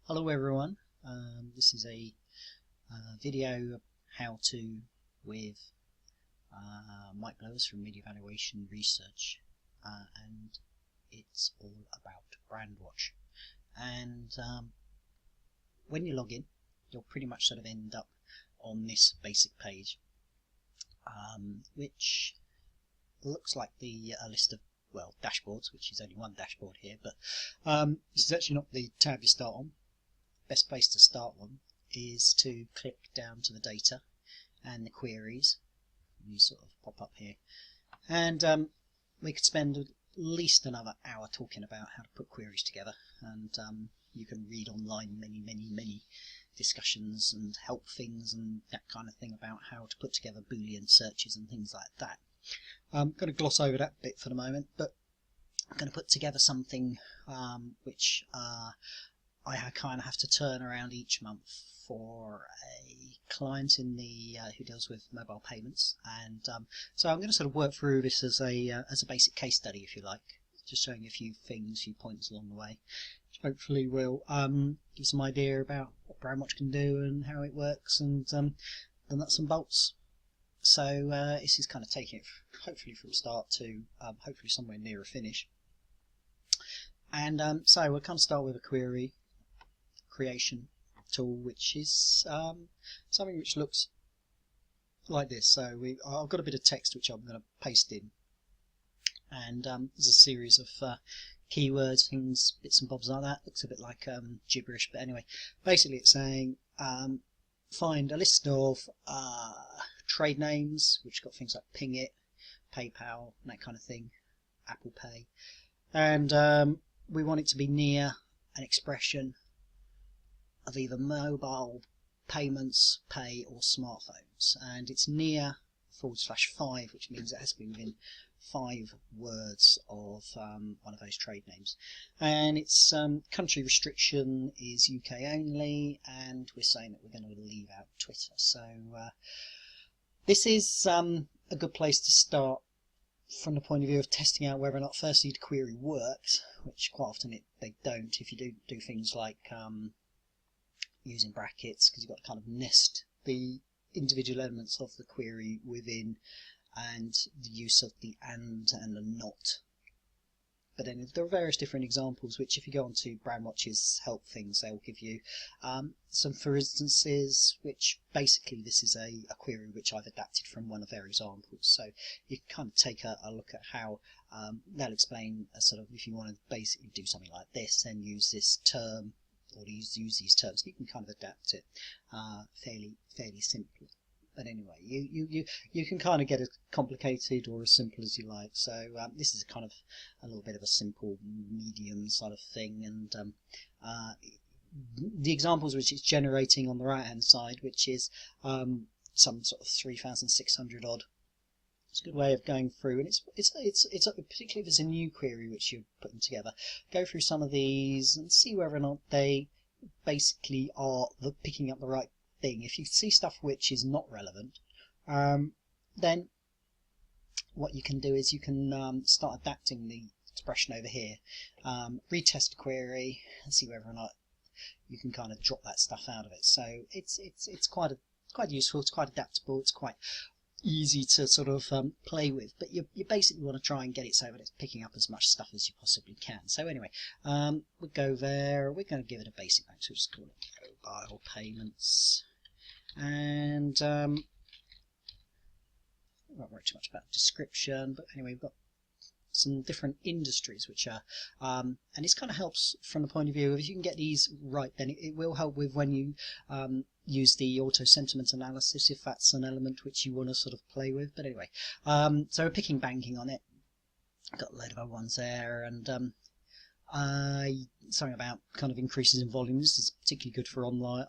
Hello everyone, this is a video how-to with Mike Lewis from Media Evaluation Research, and it's all about Brandwatch. And when you log in, you'll pretty much sort of end up on this basic page, which looks like the list of dashboards, which is only one dashboard here, but this is actually not the tab you start on. Best place to start on is to click down to the data and the queries. You sort of pop up here, and we could spend at least another hour talking about how to put queries together, and you can read online many discussions and help things and that kind of thing about how to put together Boolean searches and things like that. I'm going to gloss over that bit for the moment, but I'm going to put together something which I kind of have to turn around each month for a client in the who deals with mobile payments, and so I'm going to sort of work through this as a basic case study, if you like, just showing you a few things, a few points along the way, which hopefully will give some idea about what Brandwatch can do and how it works, and the nuts and bolts. So this is kind of taking it hopefully from start to hopefully somewhere near a finish. And so we'll kind of start with a query creation tool, which is something which looks like this. So I've got a bit of text which I'm going to paste in, and there's a series of keywords, things, bits and bobs like that. Looks a bit like gibberish, but anyway, basically it's saying find a list of trade names which got things like Ping It, PayPal, and that kind of thing, Apple Pay, and we want it to be near an expression of either mobile payments, pay, or smartphones, and it's near /5, which means it has to be within 5 words of one of those trade names, and its country restriction is UK only, and we're saying that we're going to leave out Twitter. So this is a good place to start from the point of view of testing out whether or not firstly the query works, which quite often they don't if you do things like using brackets, because you've got to kind of nest the individual elements of the query within, and the use of the and the not. But then there are various different examples which, if you go onto Brandwatch's help things, they'll give you some for instances, which basically this is a query which I've adapted from one of their examples. So you can kind of take a look at how they'll explain a sort of, if you want to basically do something like this and use this term, or use these terms, you can kind of adapt it fairly simply. But anyway, you can kind of get as complicated or as simple as you like. So this is kind of a little bit of a simple medium sort of thing, and the examples which it's generating on the right hand side, which is some sort of 3,600 odd. It's a good way of going through, and it's particularly if it's a new query which you're putting together, go through some of these and see whether or not they basically are picking up the right thing. If you see stuff which is not relevant, then what you can do is you can start adapting the expression over here, retest the query and see whether or not you can kind of drop that stuff out of it. So it's quite useful, it's quite adaptable, it's quite easy to sort of play with, but you basically want to try and get it so that it's picking up as much stuff as you possibly can. So anyway, we'll go there, we're going to give it a basic name, so we'll just call it mobile payments, and I won't worry too much about description, but anyway, we've got some different industries which are and this kind of helps from the point of view of, if you can get these right, then it will help with when you use the auto sentiment analysis, if that's an element which you want to sort of play with. But anyway, so we're picking banking on it. I've got a load of other ones there, and something about kind of increases in volume. This is particularly good for online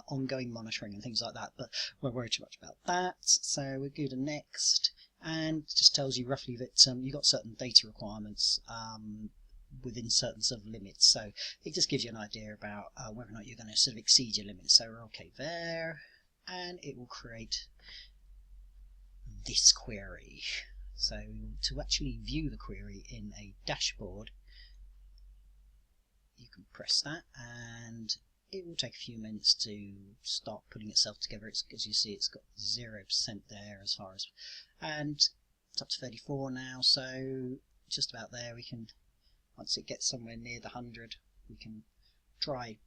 ongoing monitoring and things like that, but won't worry too much about that. So we'll go to next, and it just tells you roughly that you've got certain data requirements within certain sort of limits, so it just gives you an idea about whether or not you're going to sort of exceed your limits. So we're okay there, and it will create this query. So to actually view the query in a dashboard, you can press that and it will take a few minutes to start putting itself together. As you see, it's got 0% there as far as, and it's up to 34 now, so just about there. We can, once it gets somewhere near the 100, we can try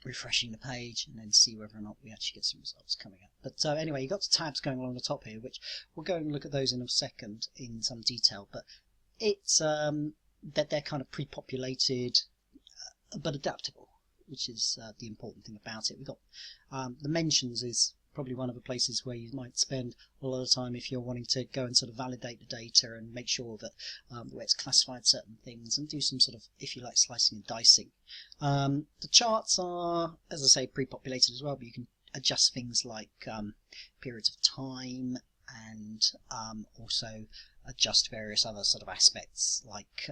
refreshing the page and then see whether or not we actually get some results coming up. But anyway, you've got the tabs going along the top here, which we'll go and look at those in a second in some detail, but it's that they're kind of pre-populated but adaptable, which is the important thing about it. We've got the mentions is probably one of the places where you might spend a lot of time if you're wanting to go and sort of validate the data and make sure that the way it's classified certain things, and do some sort of, if you like, slicing and dicing. The charts are, as I say, pre-populated as well, but you can adjust things like periods of time, and also adjust various other sort of aspects like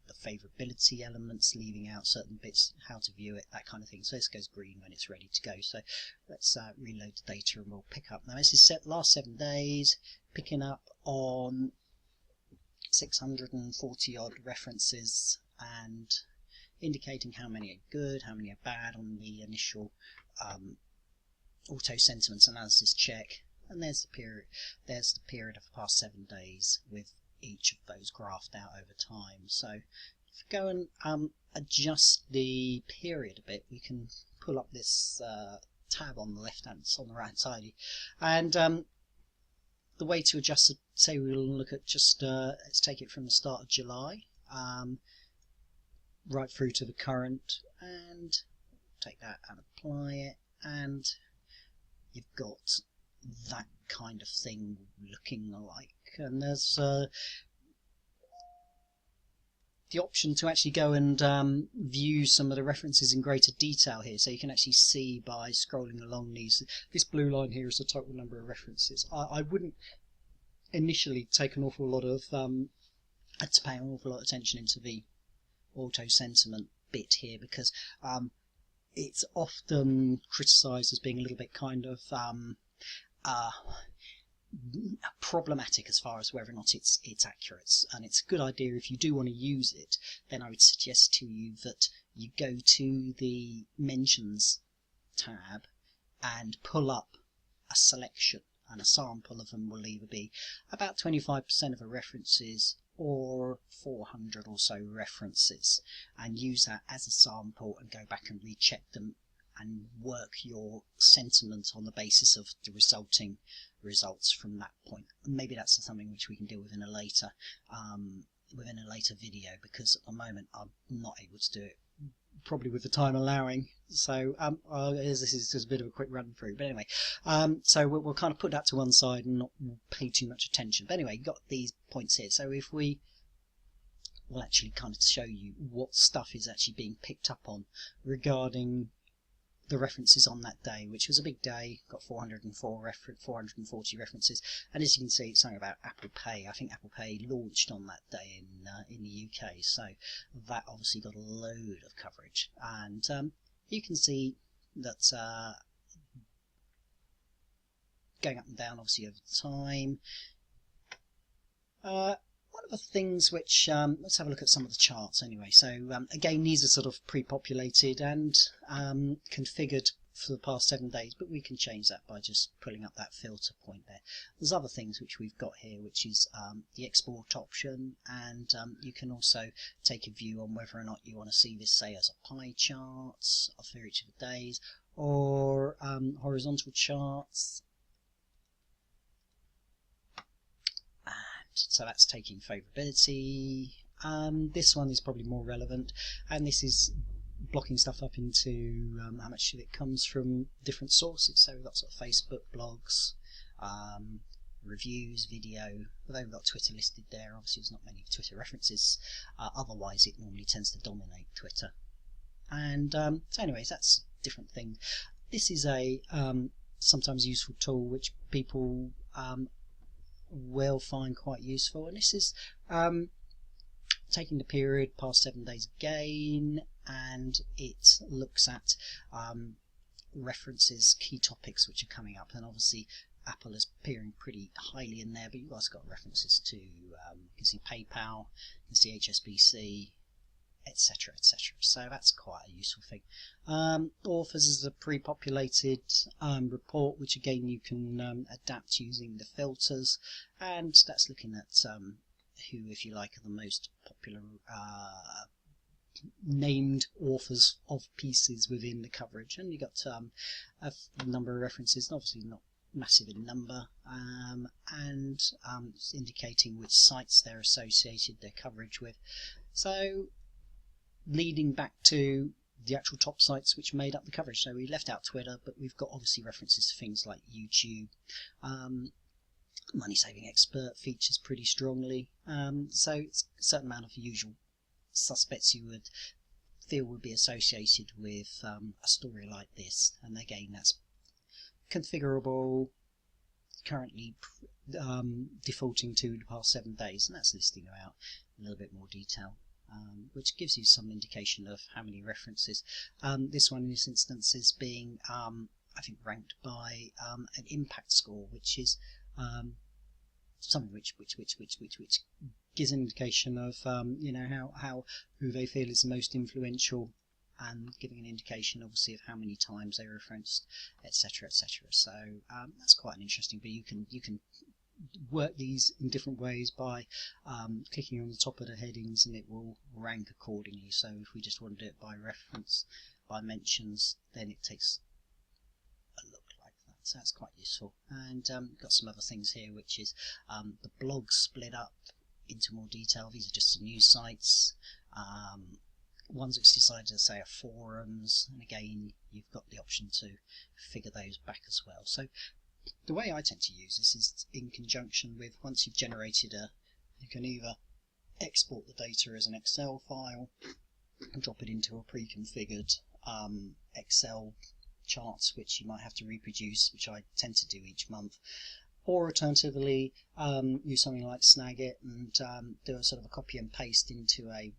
the favorability elements, leaving out certain bits, how to view it, that kind of thing. So this goes green when it's ready to go. So let's reload the data and we'll pick up. Now this is set last 7 days, picking up on 640 odd references and indicating how many are good, how many are bad on the initial auto sentiments analysis check. And there's the period of the past 7 days with each of those graphed out over time. So if we go and adjust the period a bit, we can pull up this tab on the on the right hand side, and the way to adjust it, say we'll look at just let's take it from the start of July right through to the current, and take that and apply it, and you've got that kind of thing looking like. And there's the option to actually go and view some of the references in greater detail here, so you can actually see by scrolling along this blue line here is the total number of references. I wouldn't initially take an awful lot of to pay an awful lot of attention into the auto sentiment bit here, because it's often criticized as being a little bit kind of problematic as far as whether or not it's accurate. And it's a good idea, if you do want to use it, then I would suggest to you that you go to the mentions tab and pull up a selection, and a sample of them will either be about 25% of the references or 400 or so references, and use that as a sample and go back and recheck them and work your sentiment on the basis of the resulting results from that point. And maybe that's something which we can do within a later video, because at the moment I'm not able to do it, probably with the time allowing. So this is just a bit of a quick run through, but anyway, so we'll kind of put that to one side and not pay too much attention. But anyway, you've got these points here, so if we'll actually kind of show you what stuff is actually being picked up on regarding the references on that day, which was a big day. Got 440 references, and as you can see, it's something about Apple Pay. I think Apple Pay launched on that day in the UK, so that obviously got a load of coverage. And you can see that going up and down obviously over time. One of the things which, let's have a look at some of the charts anyway. So again, these are sort of pre-populated and configured for the past 7 days, but we can change that by just pulling up that filter point there. There's other things which we've got here, which is the export option, and you can also take a view on whether or not you want to see this, say, as a pie chart for each of the days, or horizontal charts. So that's taking favorability. This one is probably more relevant, and this is blocking stuff up into how much of it comes from different sources. So we've got sort of Facebook, blogs, reviews, video. Although we've got Twitter listed there, obviously there's not many Twitter references. Otherwise, it normally tends to dominate Twitter. And so anyways, that's a different thing. This is a sometimes useful tool which people will find quite useful, and this is taking the period past 7 days again, and it looks at references, key topics which are coming up, and obviously Apple is appearing pretty highly in there, but you've also got references to you can see PayPal, you can see HSBC, etc., etc. So that's quite a useful thing. Authors is a pre-populated report, which again you can adapt using the filters, and that's looking at who, if you like, are the most popular named authors of pieces within the coverage. And you got a number of references, obviously not massive in number, and it's indicating which sites they're associated their coverage with. So leading back to the actual top sites which made up the coverage. So we left out Twitter, but we've got obviously references to things like YouTube. Money Saving Expert features pretty strongly. So it's a certain amount of usual suspects you would feel would be associated with a story like this. And again, that's configurable, currently defaulting to the past 7 days, and that's listing them out in a little bit more detail. Which gives you some indication of how many references. This one in this instance is being, I think, ranked by an impact score, which is something which gives an indication of you know, how who they feel is the most influential, and giving an indication obviously of how many times they referenced, etc., etc. So that's quite an interesting. But you can work these in different ways by clicking on the top of the headings, and it will rank accordingly. So if we just want to do it by reference, by mentions, then it takes a look like that. So that's quite useful. And got some other things here, which is the blogs split up into more detail. These are just some news sites. Ones which decided to say are forums, and again you've got the option to figure those back as well. So the way I tend to use this is in conjunction with, once you've generated you can either export the data as an Excel file and drop it into a pre-configured Excel charts, which you might have to reproduce, which I tend to do each month, or alternatively use something like Snagit and do a sort of a copy and paste into a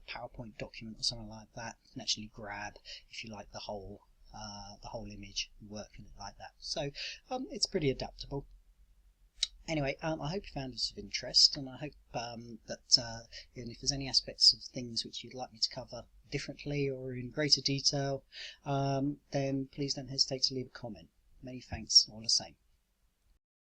PowerPoint document or something like that, and actually grab, if you like, the whole image and work with it like that. So it's pretty adaptable. Anyway, I hope you found this of interest, and I hope that even if there's any aspects of things which you'd like me to cover differently or in greater detail, then please don't hesitate to leave a comment. Many thanks all the same.